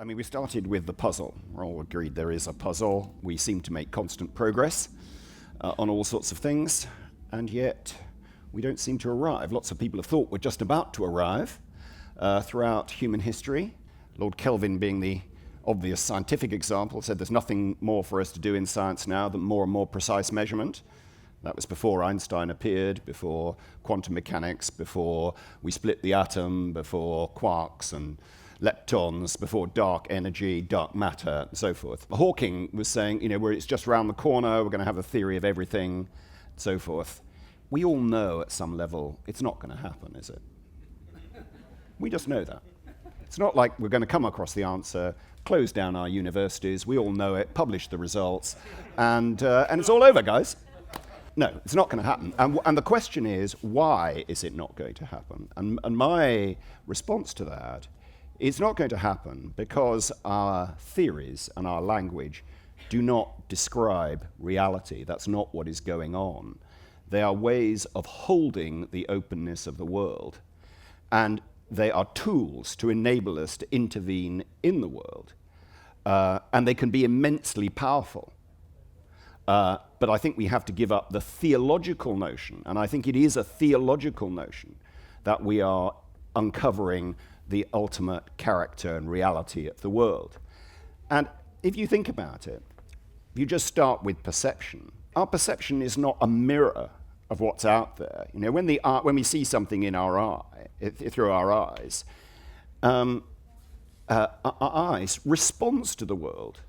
I mean, we started with the puzzle. We're all agreed there is a puzzle. We seem to make constant progress on all sorts of things, and yet we don't seem to arrive. Lots of people have thought we're just about to arrive throughout human history. Lord Kelvin, being the obvious scientific example, said there's nothing more for us to do in science now than more and more precise measurement. That was before Einstein appeared, before quantum mechanics, before we split the atom, before quarks and leptons, before dark energy, dark matter, and so forth. Hawking was saying, where it's just around the corner, we're going to have a theory of everything, and so forth. We all know at some level it's not going to happen, is it? We just know that. It's not like we're going to come across the answer, close down our universities, we all know it, publish the results, and it's all over, guys. No, it's not going to happen. And the question is, why is it not going to happen? And my response to that, it's not going to happen because our theories and our language do not describe reality. That's not what is going on. They are ways of holding the openness of the world, and they are tools to enable us to intervene in the world. And they can be immensely powerful. But I think we have to give up the theological notion, and I think it is a theological notion, that we are uncovering the ultimate character and reality of the world. And if you think about it, you just start with perception. Our perception is not a mirror of what's out there. When we see something in our eye, through our eyes, our eyes responds to the world.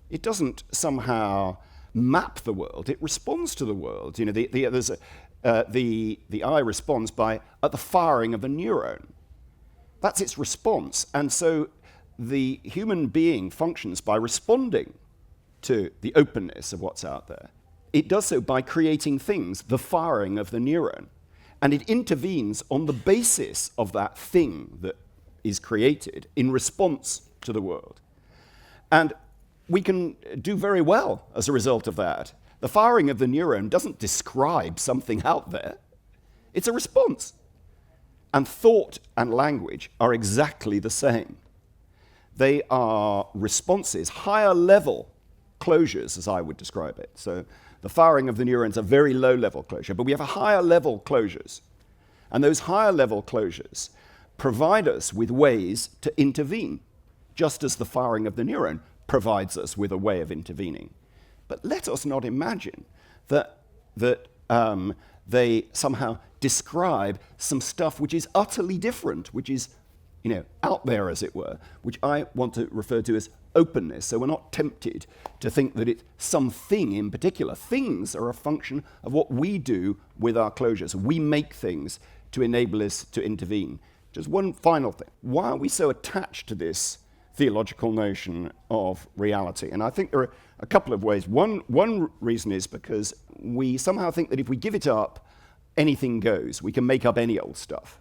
It doesn't somehow map the world, it responds to the world. The eye responds at the firing of a neuron. That's its response. And so the human being functions by responding to the openness of what's out there. It does so by creating things, the firing of the neuron. And it intervenes on the basis of that thing that is created in response to the world. And we can do very well as a result of that. The firing of the neuron doesn't describe something out there. It's a response. And thought and language are exactly the same. They are responses, higher level closures, as I would describe it. So the firing of the neurons are very low level closure, but we have higher level closures. And those higher level closures provide us with ways to intervene, just as the firing of the neuron provides us with a way of intervening. But let us not imagine that they somehow describe some stuff which is utterly different, which is, out there, as it were, which I want to refer to as openness. So we're not tempted to think that it's something in particular. Things are a function of what we do with our closures. We make things to enable us to intervene. Just one final thing. Why are we so attached to this theological notion of reality? And I think there are a couple of ways. One reason is because we somehow think that if we give it up, anything goes. We can make up any old stuff.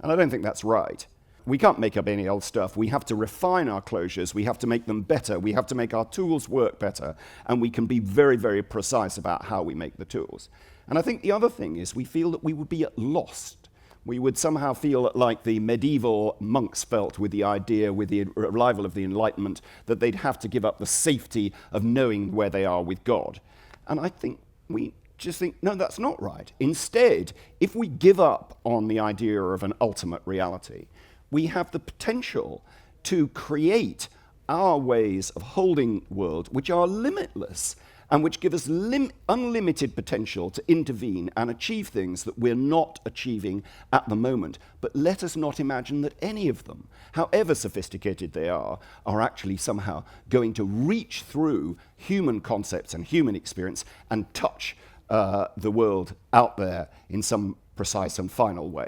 And I don't think that's right. We can't make up any old stuff. We have to refine our closures. We have to make them better. We have to make our tools work better. And we can be very, very precise about how we make the tools. And I think the other thing is we feel that we would be lost. We would somehow feel like the medieval monks felt with the idea, with the arrival of the Enlightenment, that they'd have to give up the safety of knowing where they are with God. And I think we just think, no, that's not right. Instead, if we give up on the idea of an ultimate reality, we have the potential to create our ways of holding the world which are limitless and which give us unlimited potential to intervene and achieve things that we're not achieving at the moment. But let us not imagine that any of them, however sophisticated they are actually somehow going to reach through human concepts and human experience and touch the world out there in some precise and final way.